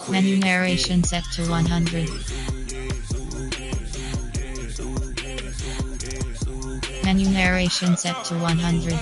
Menu narration set to 100. Menu narration set to 100.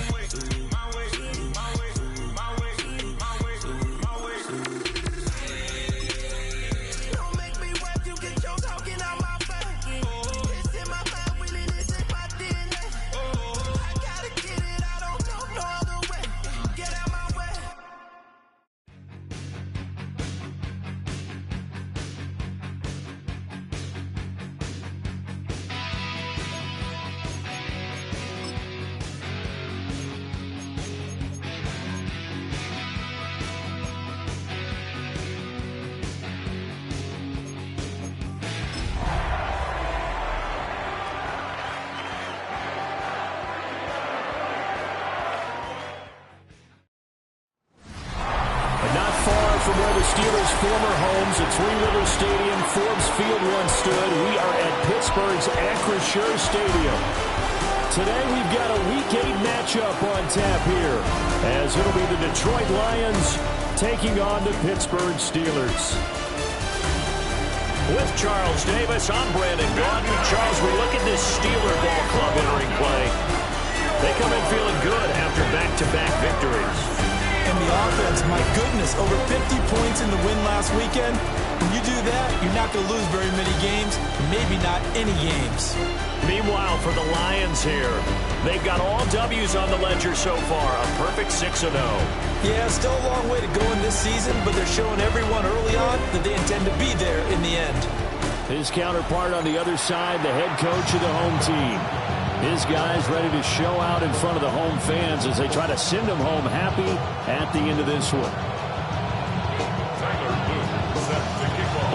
From where the Steelers' former homes at Three Rivers Stadium, Forbes Field once stood, we are at Pittsburgh's Acrisure Stadium. Today we've got a Week 8 matchup on tap here, as it'll be the Detroit Lions taking on the Pittsburgh Steelers. With Charles Davis, I'm Brandon Gaudin. Charles, we look at this Steeler ball club entering play. They come in feeling good after back-to-back victories. And the offense, my goodness, over 50 points in the win last weekend. When you do that, you're not going to lose very many games, maybe not any games. Meanwhile, for the Lions here, they've got all W's on the ledger so far, a perfect 6-0. Yeah, still a long way to go in this season, but they're showing everyone early on that they intend to be there in the end. His counterpart on the other side, the head coach of the home team. His guys ready to show out in front of the home fans as they try to send them home happy at the end of this one.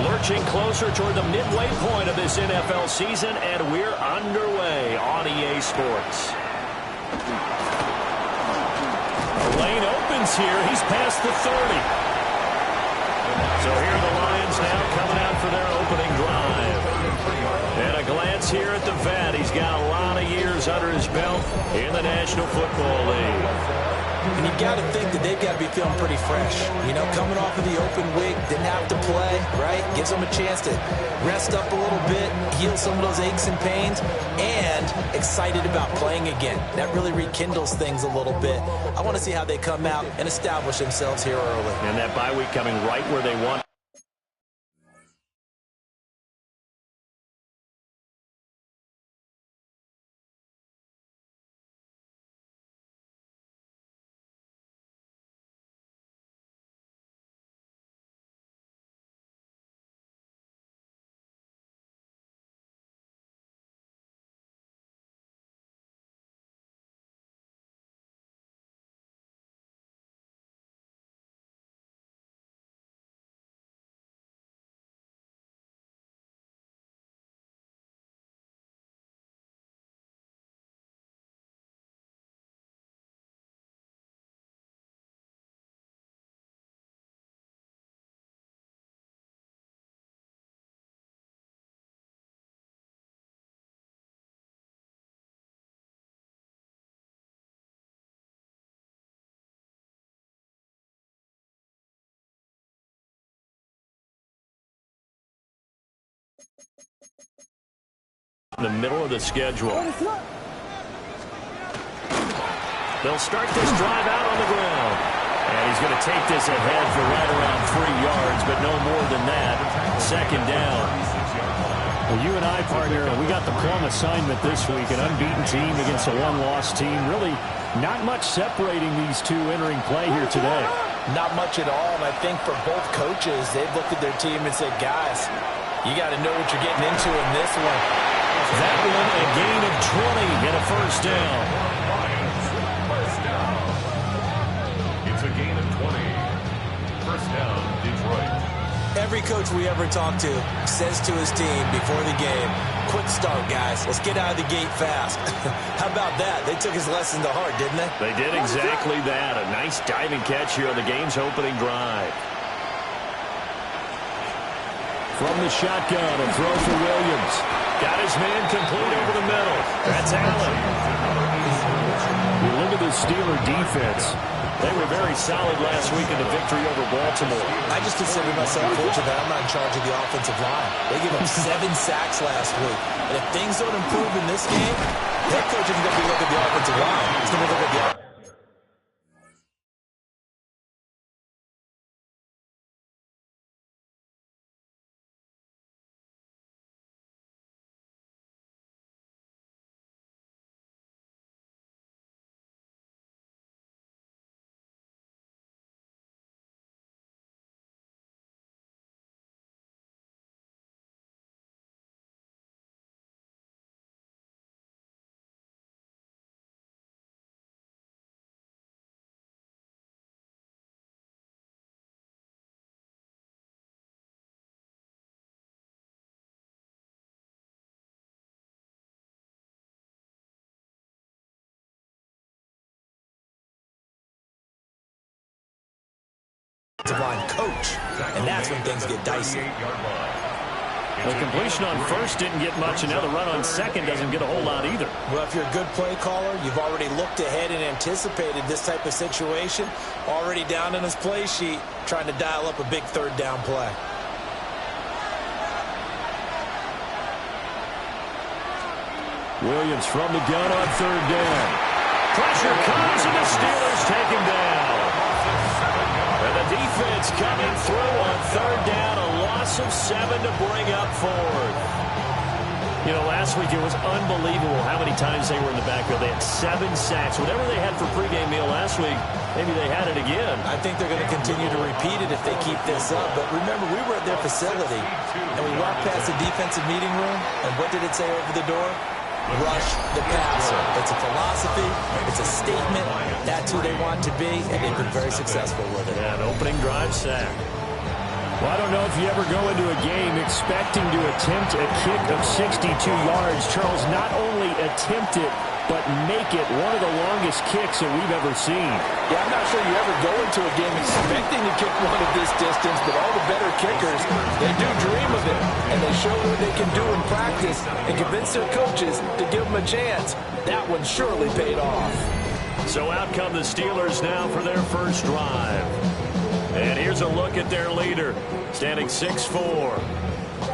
Lurching closer toward the midway point of this NFL season, and we're underway on EA Sports. The lane opens here. He's past the 30. So here are the Lions now coming out for their opening drive. And a glance here at the vet. He's got a lot of years under his belt in the National Football League. And you've got to think that they've got to be feeling pretty fresh. You know, coming off of the open week, didn't have to play, right? Gives them a chance to rest up a little bit, heal some of those aches and pains, and excited about playing again. That really rekindles things a little bit. I want to see how they come out and establish themselves here early. And that bye week coming right where they want. In the middle of the schedule. They'll start this drive out on the ground. And he's going to take this ahead for right around 3 yards, but no more than that. Second down. Well, you and I, partner, we got the plum assignment this week, an unbeaten team against a one-loss team. Really not much separating these two entering play here today. Not much at all, and I think for both coaches, they've looked at their team and said, guys, you got to know what you're getting into in this one. That one, a gain of 20 and a first down. First down. It's a gain of 20. First down, Detroit. Every coach we ever talk to says to his team before the game, quick start, guys. Let's get out of the gate fast. How about that? They took his lesson to heart, didn't they? They did exactly that. A nice diving catch here on the game's opening drive. From the shotgun, a throw for Williams. Got his man complete over the middle. That's Allen. You look at the Steeler defense. They were very solid last week in the victory over Baltimore. I just consider myself fortunate that I'm not in charge of the offensive line. They gave up 7 sacks last week. And if things don't improve in this game, head coach isn't going to be looking at the offensive line. He's going to look at the line coach, and that's when things get dicey. The completion on first didn't get much, and now the run on second doesn't get a whole lot either. Well, if you're a good play caller, you've already looked ahead and anticipated this type of situation, already down in his play sheet, trying to dial up a big third down play. Williams from the gun on third down. Pressure comes, and the Steelers take him down. And the defense coming through on third down, a loss of 7 to bring up fourth. You know, last week it was unbelievable how many times they were in the backfield. They had 7 sacks. Whatever they had for pregame meal last week, maybe they had it again. I think they're going to continue to repeat it if they keep this up. But remember, we were at their facility, and we walked past the defensive meeting room, and what did it say over the door? Rush the passer. It's a philosophy. It's a statement. That's who they want to be, and they've been very successful with it. Yeah, an opening drive sack. Well, I don't know if you ever go into a game expecting to attempt a kick of 62 yards. Charles, not only attempt it, but make it one of the longest kicks that we've ever seen. Yeah, I'm not sure you ever go into a game expecting to kick one of this distance, but all the better kickers, they do dream of it, and they show what they can do in practice and convince their coaches to give them a chance. That one surely paid off. So out come the Steelers now for their first drive. And here's a look at their leader, standing 6'4".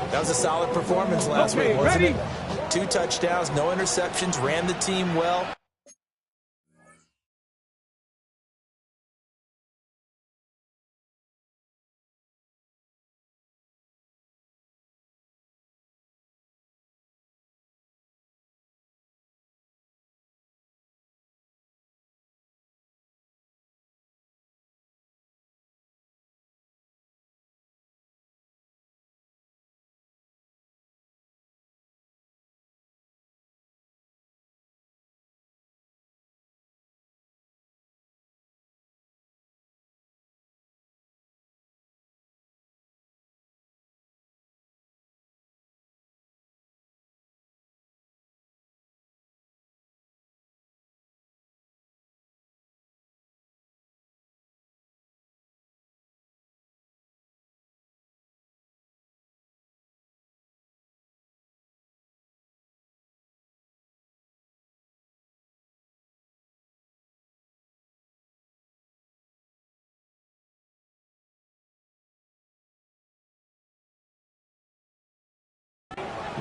That was a solid performance last week, wasn't it? 2 touchdowns, no interceptions, ran the team well.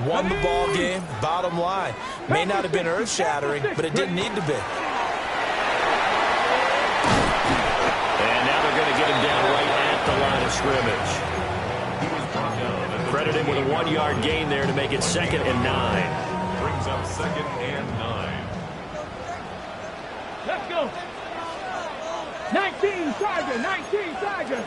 Won the ball game, bottom line. May not have been earth-shattering, but it didn't need to be. And now they're going to get him down right at the line of scrimmage. Credit him with a 1-yard gain there to make it 2nd and 9. Brings up 2nd and 9. Let's go. 19 Tiger, 19 Tiger.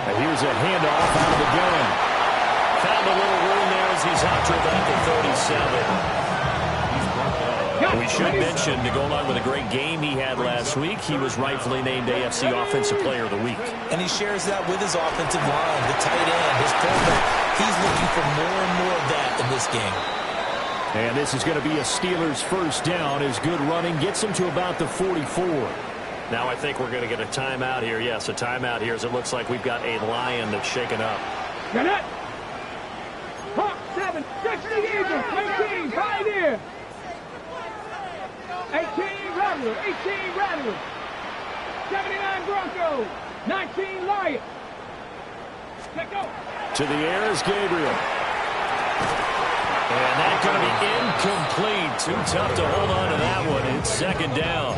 And here's a handoff out of the gun. Found a little room there as he's out to about the 37. We should mention, to go along with a great game he had last week, he was rightfully named AFC Offensive Player of the Week. And he shares that with his offensive line, the tight end, his fullback. He's looking for more and more of that in this game. And this is going to be a Steelers first down as good running gets him to about the 44. Now I think we're going to get a timeout here. Yes, a timeout here as it looks like we've got a Lion that's shaken up. Got it. Hawk 7, 60 Eagles, 18 Pioneer. 18 Rattler, 18 Rattler. 79 Broncos, 19 Lions. Let go. To the air is Gabriel. And that's going to be incomplete. Too tough to hold on to that one. It's second down.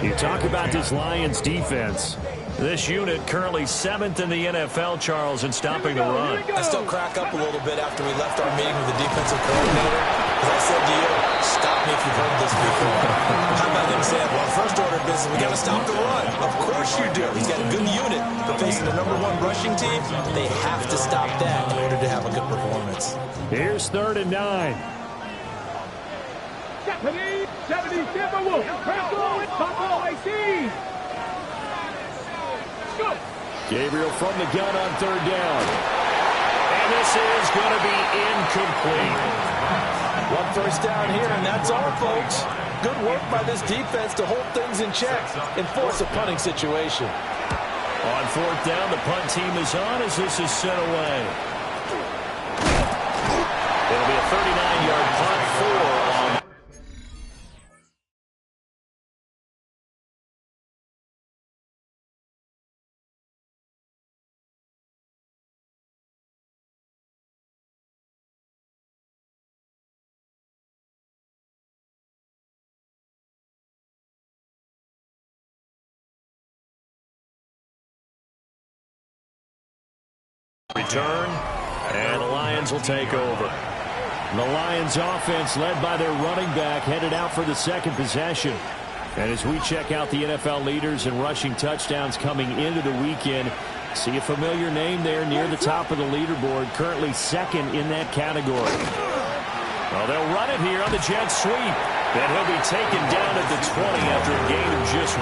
You talk about this Lions defense. This unit currently 7th in the NFL, Charles, in stopping the run. I still crack up a little bit after we left our meeting with the defensive coordinator. As I said to you, stop me if you've heard this before. How about him saying, well, first order of business, we got to stop the run. Of course you do. He's got a good unit. But facing the #1 rushing team, they have to stop that in order to have a good performance. Here's 3rd and 9. 70 Timberwolves. Purple 18. Go. Gabriel from the gun on 3rd down. And this is going to be incomplete. 1 first down here, and that's all, folks. Good work by this defense to hold things in check and force a punting situation. On 4th down, the punt team is on as this is sent away. It'll be a 39-yard punt on. Return, and the Lions will take over. The Lions offense led by their running back headed out for the 2nd possession. And as we check out the NFL leaders in rushing touchdowns coming into the weekend, see a familiar name there near the top of the leaderboard, currently 2nd in that category. Well, they'll run it here on the jet sweep. Then he'll be taken down at the 20 after a gain of just 1.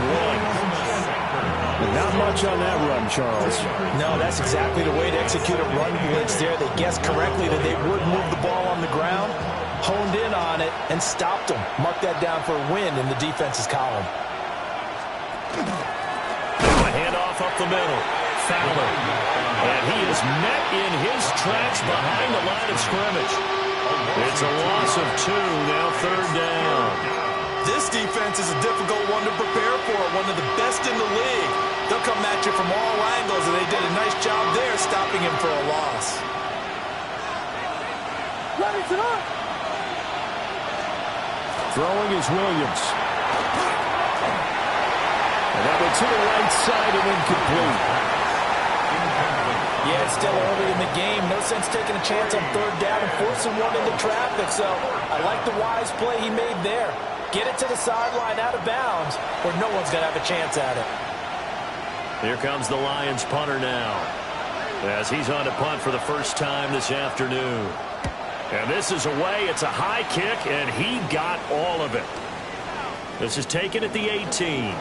Not much on that run, Charles. No, that's exactly the way to execute a run blitz there. They guessed correctly that they would move the ball on the ground, honed in on it, and stopped them. Mark that down for a win in the defense's column. A handoff up the middle. Fowler. And he is met in his tracks behind the line of scrimmage. It's a loss of 2, now 3rd down. This defense is a difficult one to prepare for, one of the best in the league. They'll come at you from all angles, and they did a nice job there stopping him for a loss. Throwing is Williams. And that went to the right side and incomplete. Yeah, it's still early in the game. No sense taking a chance on 3rd down and forcing one into traffic. So I like the wise play he made there. Get it to the sideline out of bounds, or no one's going to have a chance at it. Here comes the Lions punter now, as he's on to punt for the first time this afternoon. And this is away. It's a high kick, and he got all of it. This is taken at the 18. A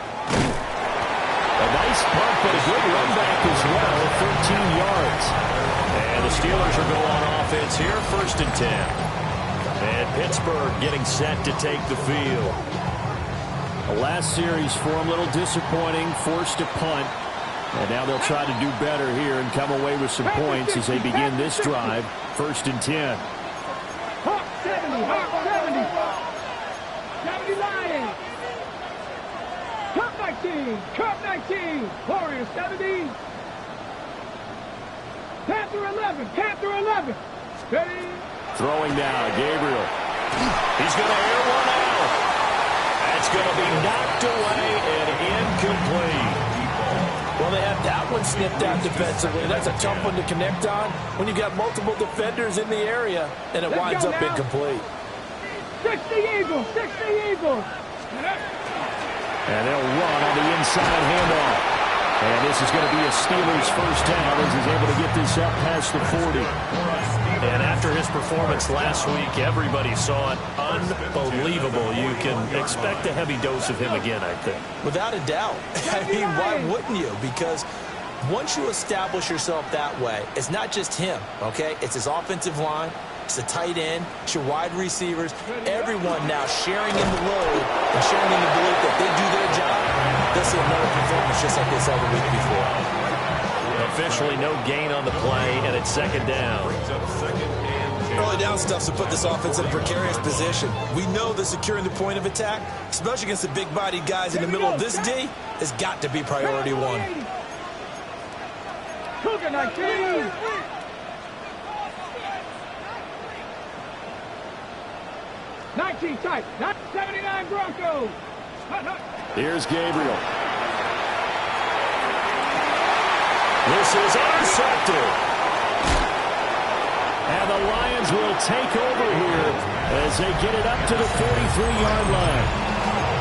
nice punt, but a good run back as well, 13 yards. And the Steelers are going on offense here, 1st and 10. And Pittsburgh getting set to take the field. The last series for them, a little disappointing, forced to punt. And now they'll try to do better here and come away with some points as they begin this drive, 1st and 10. Hawk 70, Hawk 70. 70 Lions. Cup 19, Cup 19. Warriors 70. Panther 11, Panther 11. Ready? Throwing now, Gabriel. He's going to air one out. That's going to be knocked away and incomplete. Well, they have that one snipped out defensively. That's a tough one to connect on when you got multiple defenders in the area, and it winds up incomplete. 60 Eagles, 60 Eagles. And they'll run on the inside handoff. And this is going to be a Steelers first down as he's able to get this up past the 40. And after his performance last week, everybody saw it. Unbelievable. You can expect a heavy dose of him again, I think. Without a doubt. I mean, why wouldn't you? Because once you establish yourself that way, it's not just him, okay? It's his offensive line. It's the tight end. It's your wide receivers. Everyone now sharing in the load and sharing in the belief that they do their job. They'll see another performance just like they saw the week before. A officially no gain on the play, and it's second down. Early down stuff to put this offense in a precarious position. We know that securing the point of attack, especially against the big-bodied guys in the middle of this D, has got to be priority one. Cougar 19. 19 tight. 79 Broncos. Here's Gabriel. This is intercepted. And the Lions will take over here as they get it up to the 43-yard line.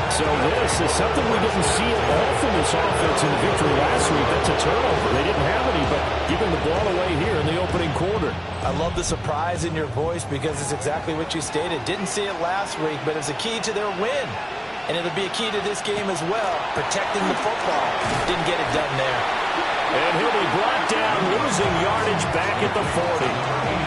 So this is something we didn't see at all from this offense in the victory last week. That's a turnover. They didn't have any, but giving the ball away here in the opening quarter. I love the surprise in your voice because it's exactly what you stated. Didn't see it last week, but it's a key to their win. And it'll be a key to this game as well, protecting the football. Didn't get it done there. And he'll be brought down, losing yardage back at the 40.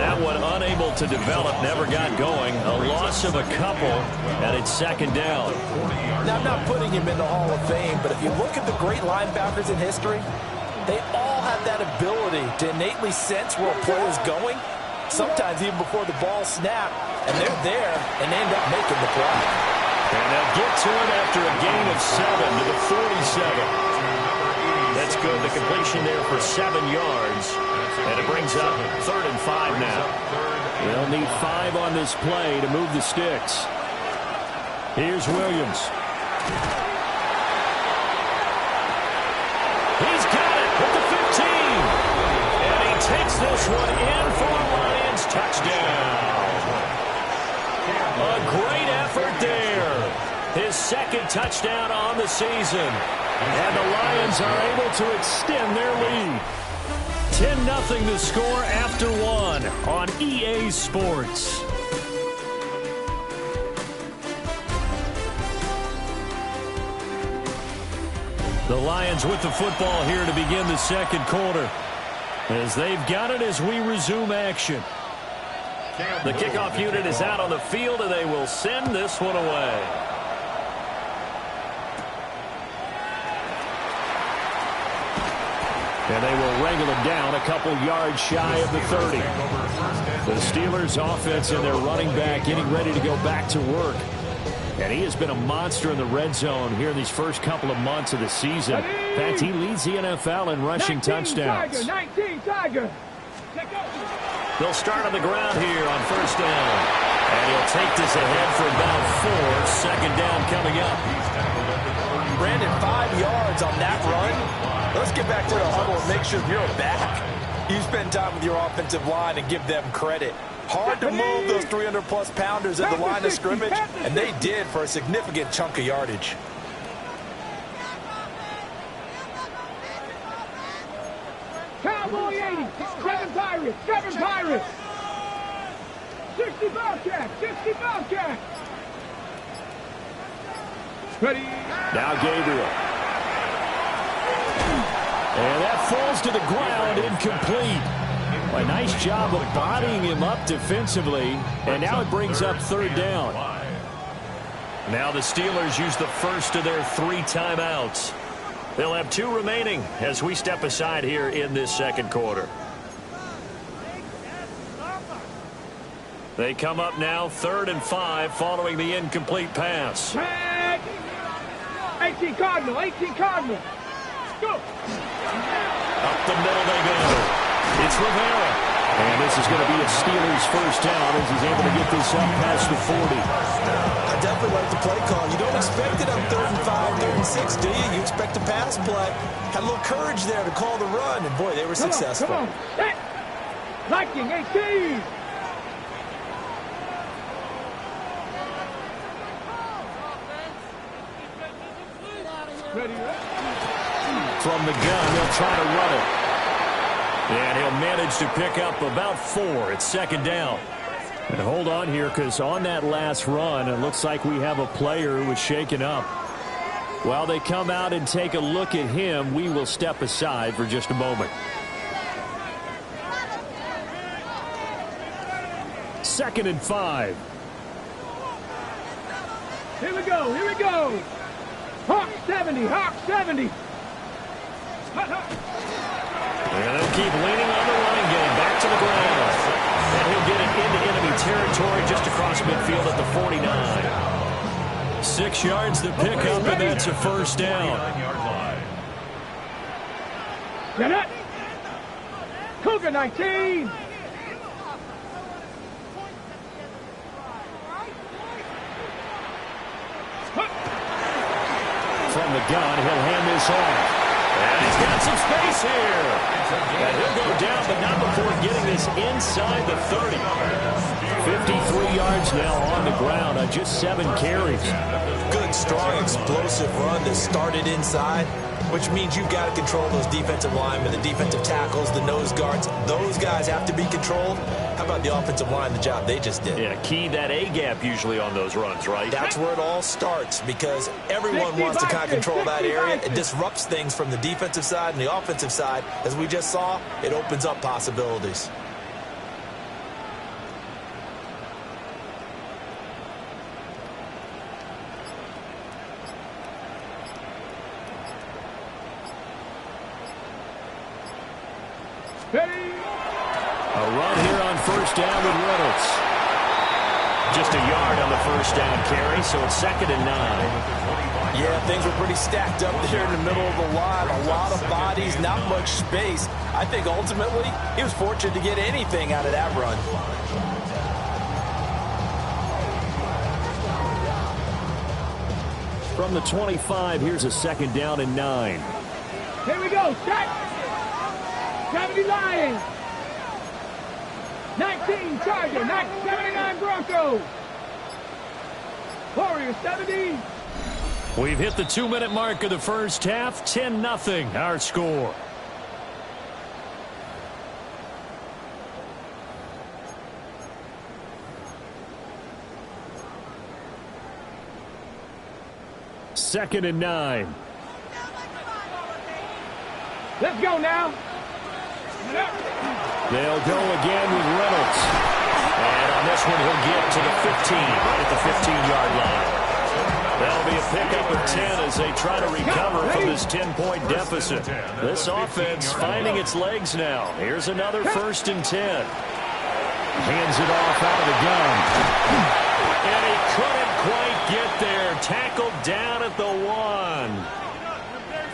That one unable to develop, never got going. A loss of a couple, and it's second down. Now, I'm not putting him in the Hall of Fame, but if you look at the great linebackers in history, they all have that ability to innately sense where a play is going, sometimes even before the ball snapped, and they're there and they end up making the play. And they'll get to it after a gain of 7 to the 47. That's good. The completion there for 7 yards. And it brings up 3rd and 5 now. They'll need 5 on this play to move the sticks. Here's Williams. He's got it with the 15. And he takes this one in for a Lions touchdown. A great effort there. His second touchdown on the season. And the Lions are able to extend their lead. 10-0 the score after 1 on EA Sports. The Lions with the football here to begin the second quarter, as they've got it as we resume action. The kickoff unit is out on the field, and they will send this one away. And they will wrangle him down a couple yards shy of the 30. The Steelers offense and their running back getting ready to go back to work. And he has been a monster in the red zone here in these first couple of months of the season. In fact, he leads the NFL in rushing touchdowns. 19 Tiger. They'll start on the ground here on first down. And he'll take this ahead for about 4. Second down coming up. Brandon, 5 yards on that run. Let's get back to the huddle and make sure you're back. You spend time with your offensive line and give them credit. Hard to move those 300-plus pounders at the line of scrimmage, and they did for a significant chunk of yardage. Cowboy 80. 7 Pirates. 7 Pirates. 60 Bobcats. 60 Bobcats. Ready. Now Gabriel. And that falls to the ground, incomplete. A nice job of bodying him up defensively, and now it brings up 3rd down. Now the Steelers use the first of their 3 timeouts. They'll have 2 remaining as we step aside here in this second quarter. They come up now 3rd and 5 following the incomplete pass. 18 Cardinal. 18 Cardinal. Go. Up the middle they go. It's Rivera. And this is going to be a Steelers first down as he's able to get this up past the 40. I definitely like the play call. You don't expect it on 3rd and 5, 3rd and 6, do you? You expect a pass play. Had a little courage there to call the run, and boy, they were successful. Come on. Set. Viking 18. Ready. From the gun, they'll try to run it. And he'll manage to pick up about 4. It's second down. And hold on here, because on that last run, it looks like we have a player who was shaken up. While they come out and take a look at him, we will step aside for just a moment. 2nd and 5. Here we go, here we go. Hawk 70, Hawk 70. And they'll keep leaning on the running game. Back to the ground. And he'll get it into enemy territory just across midfield at the 49. 6 yards to pick up, and that's a first down. Get it. Cougar 19. From the gun, he'll hand this off. And he's got some space here. And he'll go down, but not before getting this inside the 30. 53 yards now on the ground on just 7 carries. Good, strong, explosive run that started inside, which means you've got to control those defensive linemen, the defensive tackles, the nose guards. Those guys have to be controlled. How about the offensive line, the job they just did? Yeah, key that A-gap usually on those runs, right? That's where it all starts, because everyone wants to kind of control that area. It disrupts things from the defensive side and the offensive side. As we just saw, it opens up possibilities. A run here on first down with Reynolds. Just a yard on the first down carry, so it's 2nd and 9. Yeah, things were pretty stacked up there in the middle of the line. A lot of bodies, not much space. I think ultimately he was fortunate to get anything out of that run. From the 25, here's a 2nd down and 9. Here we go. Set. 70 Lions. 19 Charger. 79 Broncos. Warriors 70. We've hit the 2-minute mark of the first half. 10-0 our score. Second and 9. Let's go now. They'll go again with Reynolds. And on this one, he'll get to the 15, right at the 15-yard line. That'll be a pickup of 10 as they try to recover from this 10-point deficit. This offense finding its legs now. Here's another 1st and 10. Hands it off out of the gun. And he couldn't quite get there. Tackled down at the 1.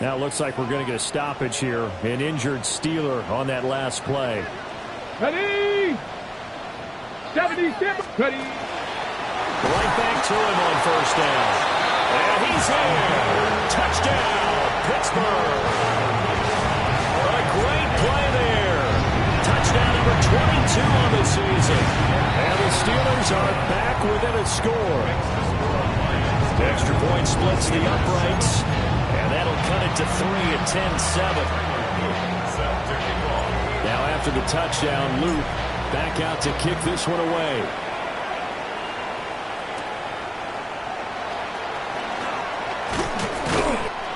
Now it looks like we're going to get a stoppage here. An injured Steeler on that last play. Ready. 77. Ready. Right back to him on first down. And he's here. Touchdown, Pittsburgh. A great play there. Touchdown number 22 on the season. And the Steelers are back within a score. The extra point splits the uprights. And that'll cut it to 3 at 10-7. Now after the touchdown, Luke back out to kick this one away.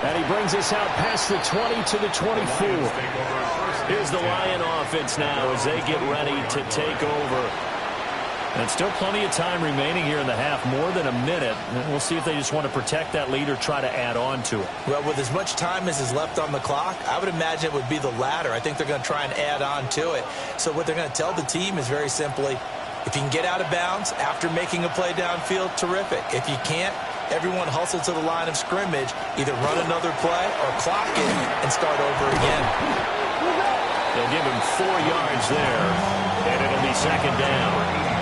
And he brings us out past the 20 to the 24. Here's the Lion offense now as they get ready to take over. And still plenty of time remaining here in the half, more than a minute. And we'll see if they just want to protect that lead or try to add on to it. Well, with as much time as is left on the clock, I would imagine it would be the latter. I think they're going to try and add on to it. So what they're going to tell the team is very simply, if you can get out of bounds after making a play downfield, terrific. If you can't, everyone hustle to the line of scrimmage, either run another play or clock it and start over again. They'll give him 4 yards there, and it'll be 2nd down.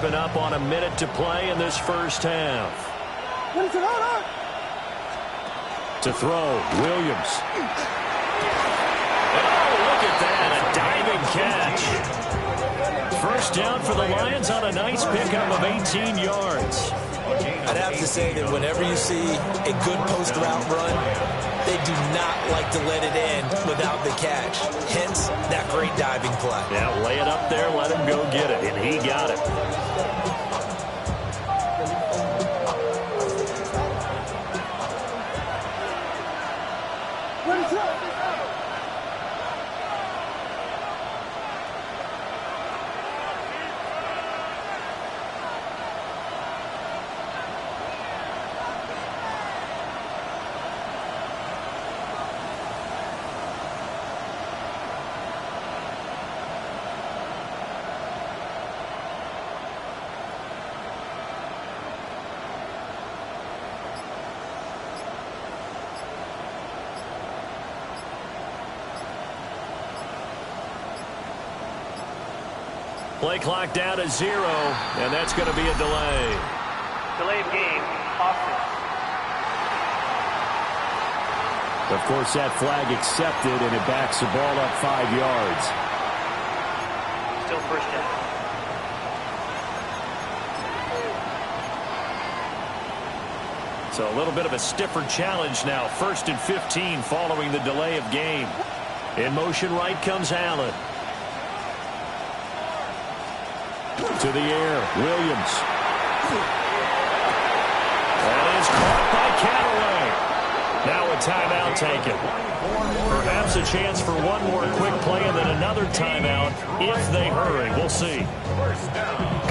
Creeping up on a minute to play in this first half. To throw, Williams. Oh, look at that, a diving catch. First down for the Lions on a nice pickup of 18 yards. I'd have to say that whenever you see a good post route run, they do not like to let it end without the catch. Hence, that great diving play. Yeah, lay it up there, let him go get it, and he got it. Play clock down to 0, and that's going to be a delay. Delay of game, offense. Of course, that flag accepted, and it backs the ball up 5 yards. Still first down. So a little bit of a stiffer challenge now. 1st and 15 following the delay of game. In motion right comes Allen. To the air, Williams. That is caught by Callaway. Now a timeout taken. Perhaps a chance for one more quick play and then another timeout if they hurry. We'll see.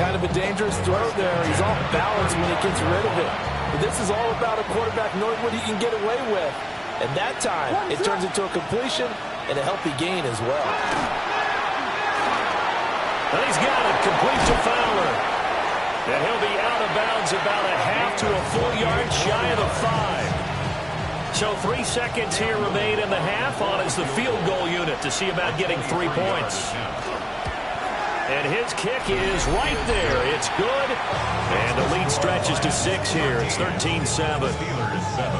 Kind of a dangerous throw there. He's off balance when he gets rid of it. But this is all about a quarterback knowing what he can get away with. And that time, it turns into a completion and a healthy gain as well. And he's got it, complete to Fowler. And he'll be out of bounds about a half to a full yard shy of the 5. So 3 seconds here remain in the half. On is the field goal unit to see about getting 3 points. And his kick is right there. It's good. And the lead stretches to 6 here. It's 13-7.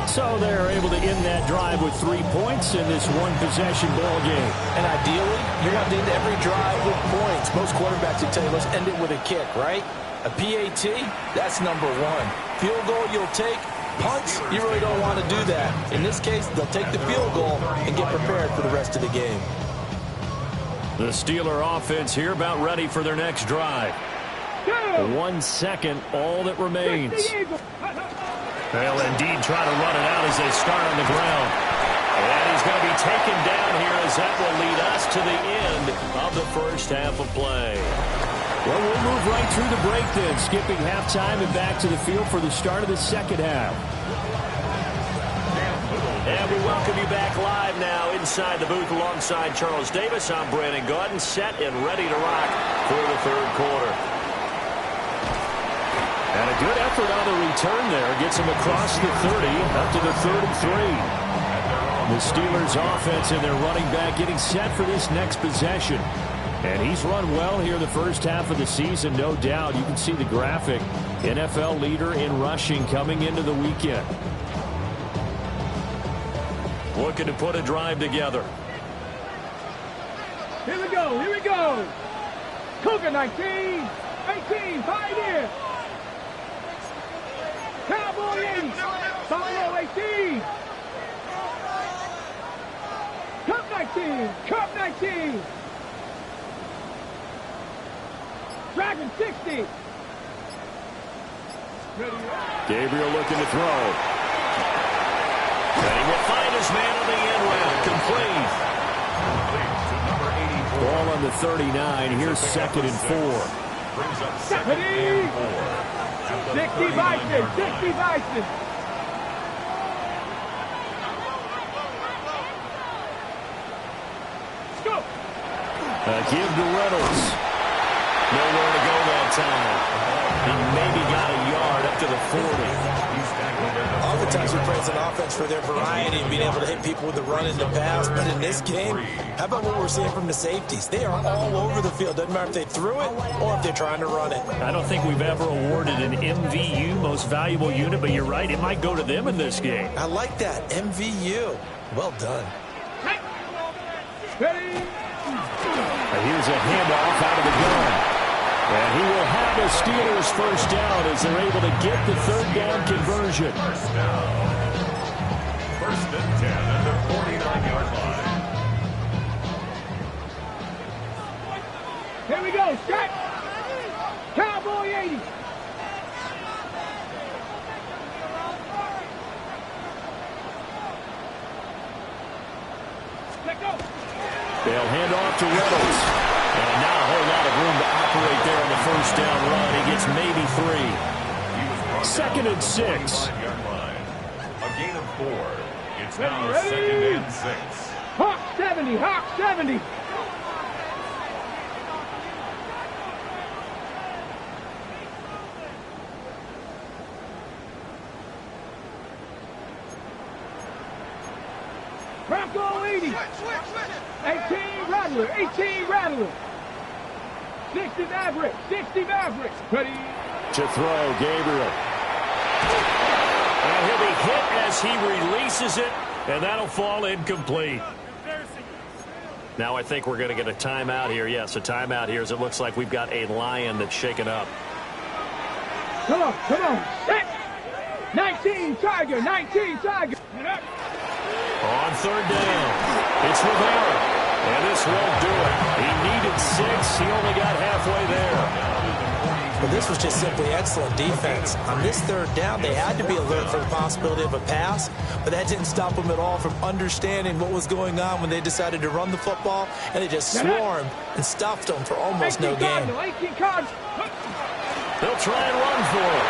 So they're able to end that drive with 3 points in this one-possession ball game. And ideally, you want to end every drive with points. Most quarterbacks will tell you, let's end it with a kick, right? A PAT, that's number 1. Field goal you'll take. Punts, you really don't want to do that. In this case, they'll take the field goal and get prepared for the rest of the game. The Steeler offense here about ready for their next drive. 1 second, all that remains. They'll indeed try to run it out as they start on the ground. And he's going to be taken down here as that will lead us to the end of the first half of play. Well, we'll move right through the break then, skipping halftime and back to the field for the start of the second half. And we welcome you back live now inside the booth alongside Charles Davis. I'm Brandon Gaudin, set and ready to rock for the third quarter. And a good effort on the return there. Gets him across the 30, up to the 33. The Steelers offense and their running back getting set for this next possession. And he's run well here the first half of the season, no doubt. You can see the graphic. NFL leader in rushing coming into the weekend. Looking to put a drive together. Here we go, here we go. Cougar 19, 18, Pioneer. Cowboy 8, Buffalo 18. Cup 19, Cup 19. Dragon 60. Gabriel looking to throw. And he will find his man on the end route. Complete. Ball on the 39. Here's 2nd and 4. 60 Bison, 60 Bison. Go. Give to Reynolds. Nowhere to go that time. He maybe got a yard up to the 40. Oftentimes we play as an offense for their variety and being able to hit people with the run and the pass. But in this game, how about what we're seeing from the safeties? They are all over the field. Doesn't matter if they threw it or if they're trying to run it. I don't think we've ever awarded an MVU, most valuable unit, but you're right, it might go to them in this game. I like that. MVU. Well done. Here's a handoff out of the gun. And he will have a Steelers first down as they're able to get the third down conversion. First down. First and 10 at the 49-yard line. Here we go, set. Cowboy 80. Let go. They'll hand off to Reynolds. And not a whole lot of room to operate there on the first down run. He gets maybe 3. Second and 6. A gain of 4. It's now second and 6. Hawk 70, Hawk 70. Bronco 80. 18 Rattler, 18 Rattler. 60 Maverick, 60 Maverick. Ready. To throw, Gabriel. And he'll be hit as he releases it, and that'll fall incomplete. Now I think we're going to get a timeout here. Yes, a timeout here as it looks like we've got a Lion that's shaken up. Come on, come on. Set. 19 Tiger, 19 Tiger. On third down, it's Rivera. And this won't do it. He needed 6. He only got halfway there. But this was just simply excellent defense. On this third down, they had to be alert for the possibility of a pass, but that didn't stop them at all from understanding what was going on when they decided to run the football, and they just swarmed and stuffed them for almost no gain. 18 cards. They'll try and run for it.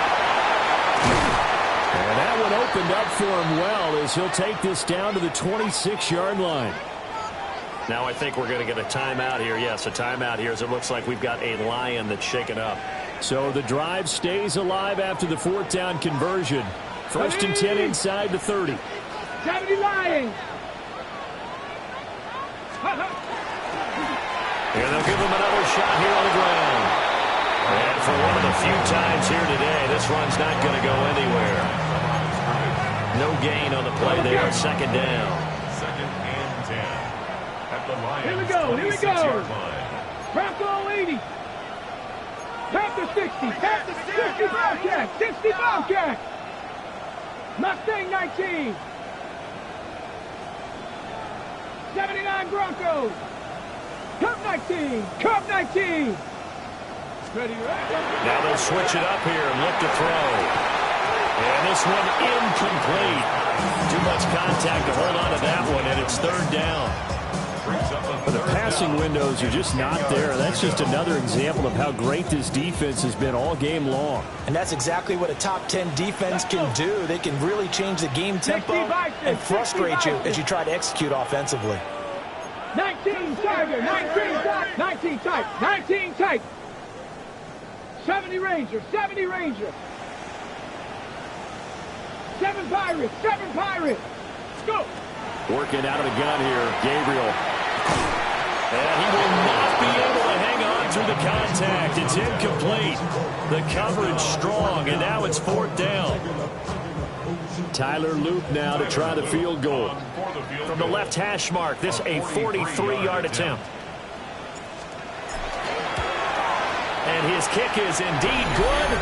And that one opened up for him well as he'll take this down to the 26-yard line. Now I think we're going to get a timeout here. Yes, a timeout here as it looks like we've got a Lion that's shaken up. So the drive stays alive after the fourth down conversion. First and 10 inside the 30. 70 Lions. And they'll give him another shot here on the ground. And for one of the few times here today, this run's not going to go anywhere. No gain on the play there. Second down. Second and 10. At the Lions, Here we go, here we go. 26-yard line. Bronco 80. Panther 60. Panther 60 Bobcat. 60 Bobcat. Mustang 19. 79 Broncos. Cub 19. Cub 19. Ready, Now they'll switch it up here and look to throw. And this one incomplete. Too much contact to hold on to that one, and it's third down. The passing windows are just not there. That's just another example of how great this defense has been all game long. And that's exactly what a top 10 defense can do. They can really change the game tempo and frustrate you as you try to execute offensively. 19 Tiger, 19 tight, 19 tight, 19 tight. 70 Ranger, 70 Ranger. 7 Pirates, 7 Pirates. Let's go. Working out of the gun here, Gabriel. And he will not be able to hang on through the contact. It's incomplete. The coverage strong, and now it's fourth down. Tyler Loop now to try the field goal. From the left hash mark, this a 43-yard attempt. And his kick is indeed good.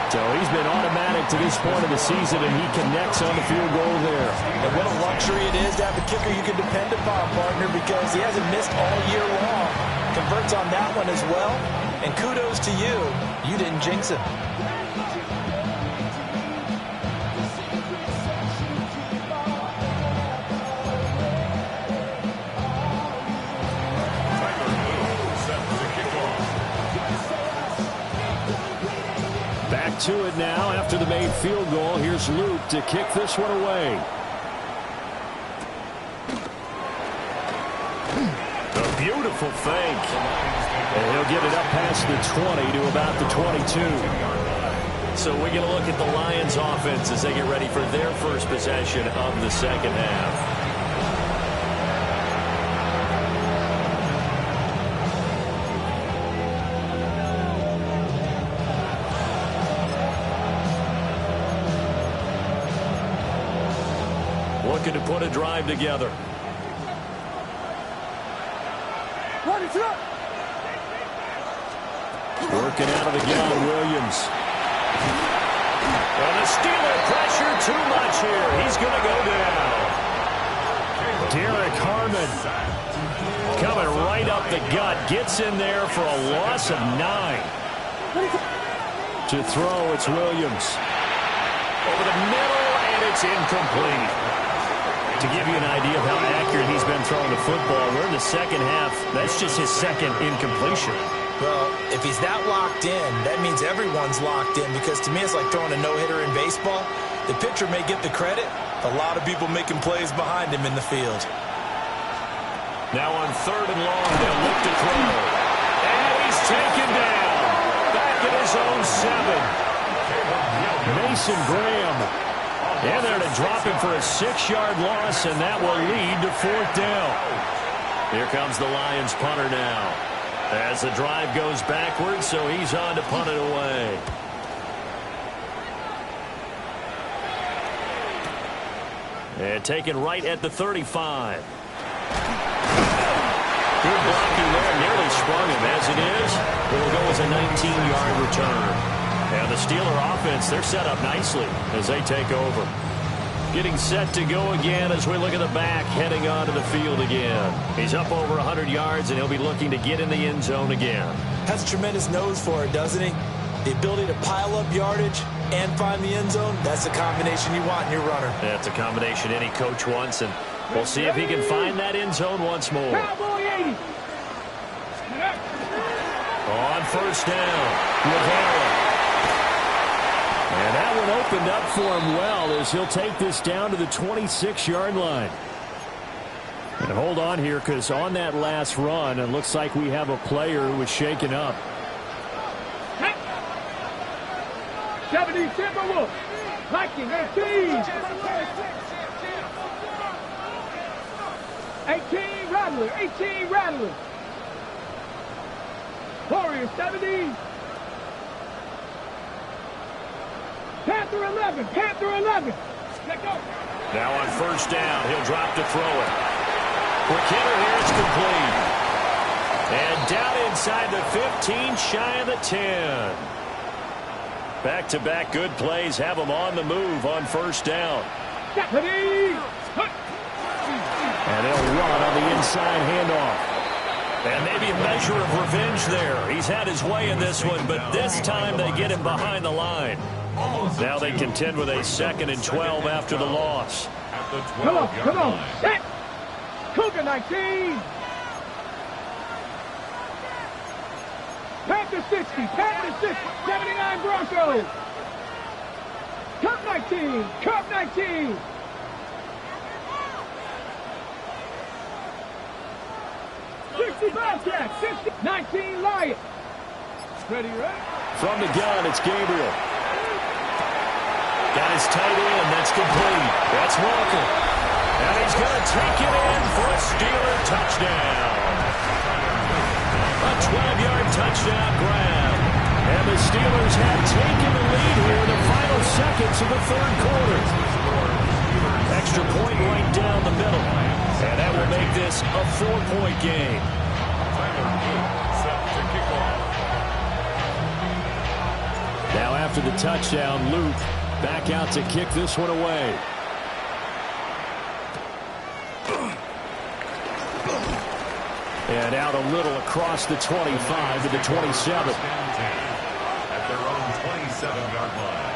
So he's been automatic to this point of the season, and he connects on the field goal there. And what a luxury it is to have a kicker you can depend upon, partner, because he hasn't missed all year long. Converts on that one as well. And kudos to you. You didn't jinx him. Back to it now after the made field goal. Here's Luke to kick this one away. A beautiful fake. And he'll get it up past the 20 to about the 22. So we're going to look at the Lions offense as they get ready for their first possession of the second half. Looking to put a drive together. Working out of the gun, Williams. And the Steeler pressure too much here. He's going to go down. Derek Harmon coming right up the gut. Gets in there for a loss of 9. To throw, it's Williams. Over the middle, and it's incomplete. To give you an idea of how accurate he's been throwing the football, we're in the second half. That's just his second incompletion. Well, if he's that locked in, that means everyone's locked in, because to me it's like throwing a no-hitter in baseball. The pitcher may get the credit. A lot of people making plays behind him in the field. Now on 3rd and long, they'll look to throw. And he's taken down. Back at his own 7. Mason Graham. And there to drop him for a 6-yard loss, and that will lead to 4th down. Here comes the Lions punter now. As the drive goes backwards, so he's on to punt it away. And taken right at the 35. Good blocking there, nearly sprung him. As it is, it will go as a 19-yard return. And the Steeler offense, they're set up nicely as they take over. Getting set to go again as we look at the back, heading onto the field again. He's up over 100 yards, and he'll be looking to get in the end zone again. Has tremendous nose for it, doesn't he? The ability to pile up yardage and find the end zone, that's the combination you want in your runner. That's a combination any coach wants, and we'll see if he can find that end zone once more. On 1st down, Rivera. And that one opened up for him well as he'll take this down to the 26-yard line. And hold on here, because on that last run, it looks like we have a player who was shaken up. 70 Timberwolves. Viking 18. 18 Rattler. 18 Rattler. Warriors 70. Panther 11. Panther 11. Let go. Now on 1st down, he'll drop to throw it. Quick hitter here, it's complete. And down inside the 15, shy of the 10. Back-to-back good plays have them on the move on 1st down. And they'll run on the inside handoff. And maybe a measure of revenge there. He's had his way in this one, but this time they get him behind the line. Now they contend with a 2nd and 12 after the loss. Come on, come on. Set. Cougar 19. Panther 60. Panther 60. 79 Broncos. Cup 19. Cup 19. 60 Bobcats. 60. 19 Lions. Ready, right? From the gun, it's Gabriel. Got his tight end. That's complete. That's Walker. And he's going to take it in for a Steeler touchdown. A 12-yard touchdown grab. And the Steelers have taken the lead here in the final seconds of the 3rd quarter. Extra point right down the middle. And that will make this a 4-point game. Now after the touchdown, Luke back out to kick this one away. And out a little across the 25 to the 27. At their own 27-yard line.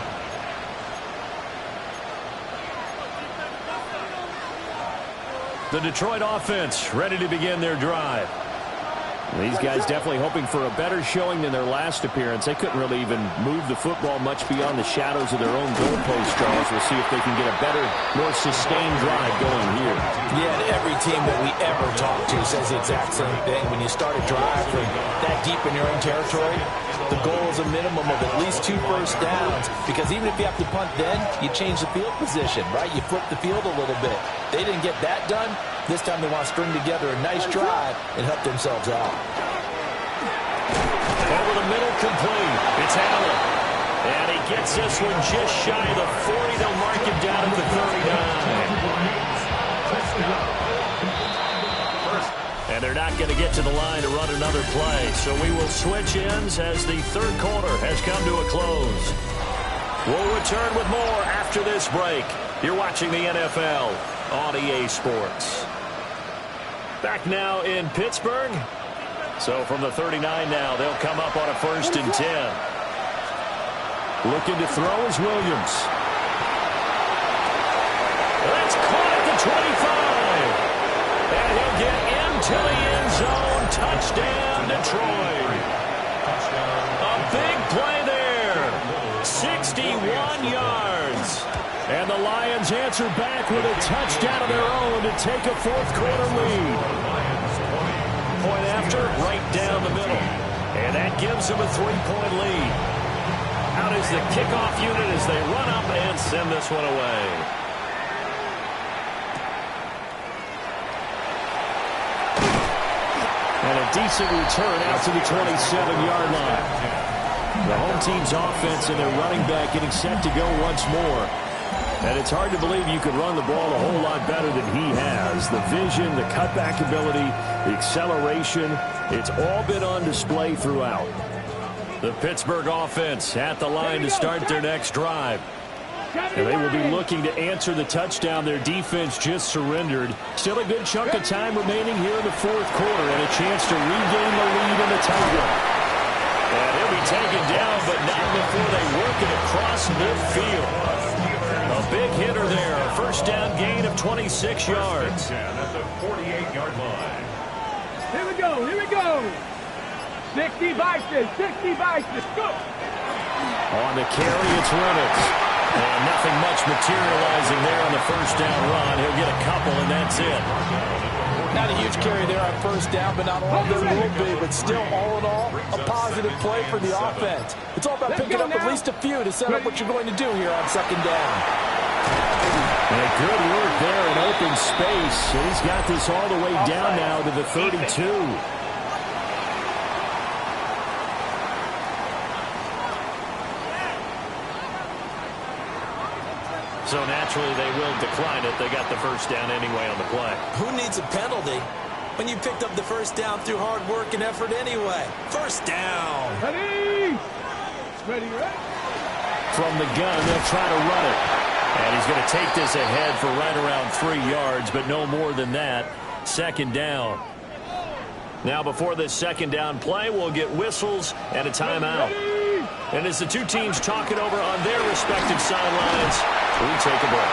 The Detroit offense ready to begin their drive. These guys definitely hoping for a better showing than their last appearance. They couldn't really even move the football much beyond the shadows of their own goalpost, Charles. We'll see if they can get a better, more sustained drive going here. Yeah, and every team that we ever talk to says the exact same thing. When you start a drive from that deep in your own territory, the goal is a minimum of at least 2 first downs, because even if you have to punt then, you change the field position, right? You flip the field a little bit. They didn't get that done. This time they want to string together a nice drive and help themselves out. Over the middle, complete. It's Allen. And he gets this one just shy of the 40. They'll mark him down at the 39. And they're not going to get to the line to run another play. So we will switch ends as the third quarter has come to a close. We'll return with more after this break. You're watching the NFL on EA Sports. Back now in Pittsburgh. So from the 39 now, they'll come up on a 1st and 10. Looking to throw is Williams. That's caught at the 25. And he'll get into the end zone. Touchdown, Detroit. A big play there. 61 yards. And the Lions answer back with a touchdown of their own to take a 4th quarter lead. Point after, right down the middle. And that gives them a 3-point lead. Out is the kickoff unit as they run up and send this one away. And a decent return out to the 27-yard line. The home team's offense and their running back getting set to go once more. And it's hard to believe you could run the ball a whole lot better than he has. The vision, the cutback ability, the acceleration, it's all been on display throughout. The Pittsburgh offense at the line to start their next drive. And they will be looking to answer the touchdown their defense just surrendered. Still a good chunk of time remaining here in the 4th quarter and a chance to regain the lead in the title. And he'll be taken down, but not before they work it across midfield. A big hitter there. A 1st down gain of 26 yards. At the 48-yard line. Here we go. Here we go. 60 Vices. 60 Vices. Go. On the carry, it's Reynolds. And nothing much materializing there on the 1st down run. He'll get a couple, and that's it. Not a huge carry there on 1st down, but not all there will be. But still, all in all, a positive play for the offense. It's all about picking up at least a few to set up what you're going to do here on 2nd down. And good work there in open space. And he's got this all the way down now to the 32. So naturally they will decline it. They got the 1st down anyway on the play. Who needs a penalty when you picked up the 1st down through hard work and effort anyway? 1st down. Ready. Ready, ready. From the gun, they'll try to run it. And he's going to take this ahead for right around 3 yards, but no more than that. 2nd down. Now before this 2nd down play, we'll get whistles and a timeout. And as the two teams talk it over on their respective sidelines, we take a break.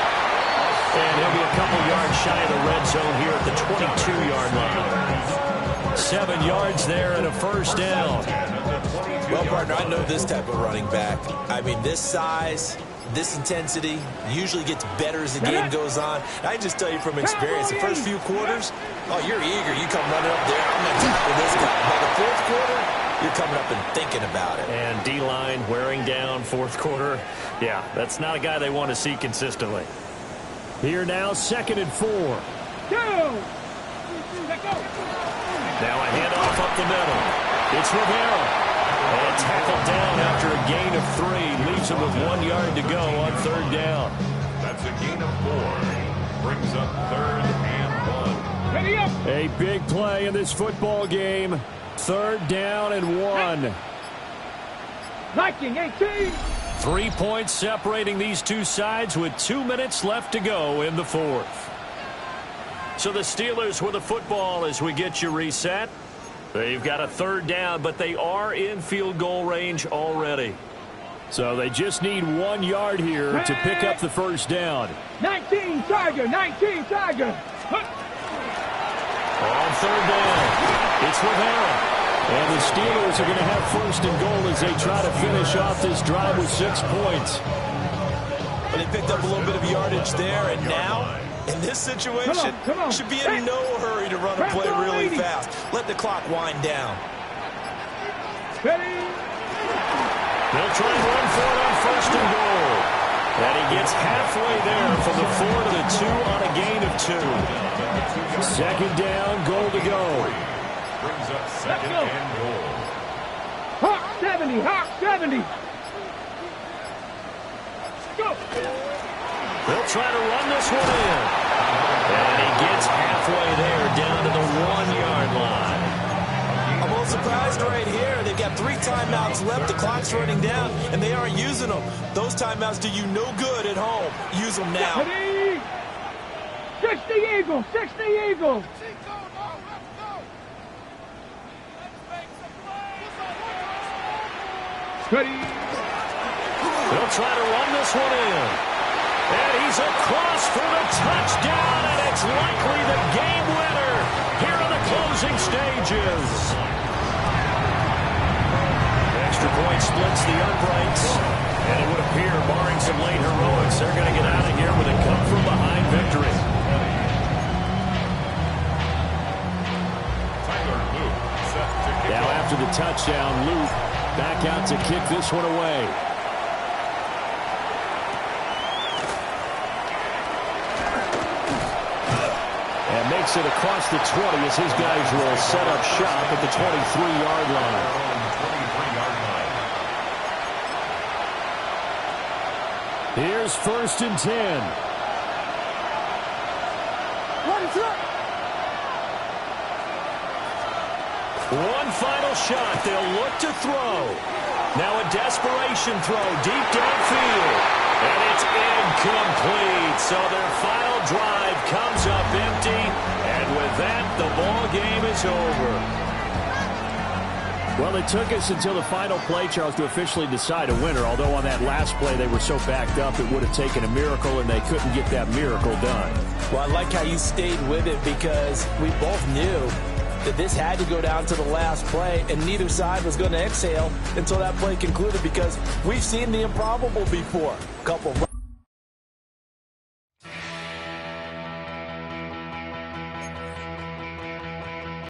And he'll be a couple yards shy of the red zone here at the 22-yard line. 7 yards there and a 1st down. Well, partner, I know this type of running back. I mean, this size, this intensity usually gets better as the game goes on. I just tell you from experience, the first few quarters, oh, you're eager. You come running up there, I'm going to tackle this guy. By the 4th quarter, you're coming up and thinking about it. And D-line wearing down 4th quarter. Yeah, that's not a guy they want to see consistently. Here now, 2nd and 4. Go. Now a handoff up the middle. It's Rivera. And tackled down after a gain of 3. Leaves him with 1 yard to go on 3rd down. That's a gain of 4. Brings up 3rd and 1. Ready up. A big play in this football game. 3rd down and 1. Viking 18. 3 points separating these two sides with 2 minutes left to go in the 4th. So the Steelers with the football as we get you reset. They've got a 3rd down, but they are in field goal range already. So they just need 1 yard here to pick up the 1st down. 19 Tiger. 19 Tiger. On 3rd down. It's Rivera. And the Steelers are going to have first and goal as they try to finish off this drive with 6 points. But they picked up a little bit of yardage there, and now, in this situation, should be in no hurry to run a play really fast. Let the clock wind down. They'll try and run for it on first and goal. And he gets halfway there from the 4 to the 2 on a gain of 2. Second down, goal to go. Brings up second and goal. Hawk 70, Hawk 70. Go. They'll try to run this one in. And he gets halfway there down to the 1-yard line. I'm a little surprised right here. They've got 3 timeouts left. The clock's running down, and they aren't using them. Those timeouts do you no good at home. Use them now. 60 Eagles, 60 Eagles. They'll try to run this one in. And he's across for the touchdown, and it's likely the game winner here in the closing stages. Extra point splits the uprights, and it would appear, barring some late heroics, they're going to get out of here with a come-from-behind victory. Tyler Luke set to kick Now off. after the touchdown, Luke back out to kick this one away. And makes it across the 20 as his guys will set up shop at the 23-yard line. 23-yard line. Here's first and 10. One final shot. They'll look to throw. Now a desperation throw deep downfield. And it's incomplete. So their final drive comes up empty. And with that, the ball game is over. Well, it took us until the final play, Charles, to officially decide a winner. Although on that last play they were so backed up, it would have taken a miracle, and they couldn't get that miracle done. Well, I like how you stayed with it because we both knew that this had to go down to the last play, and neither side was going to exhale until that play concluded because we've seen the improbable before. A couple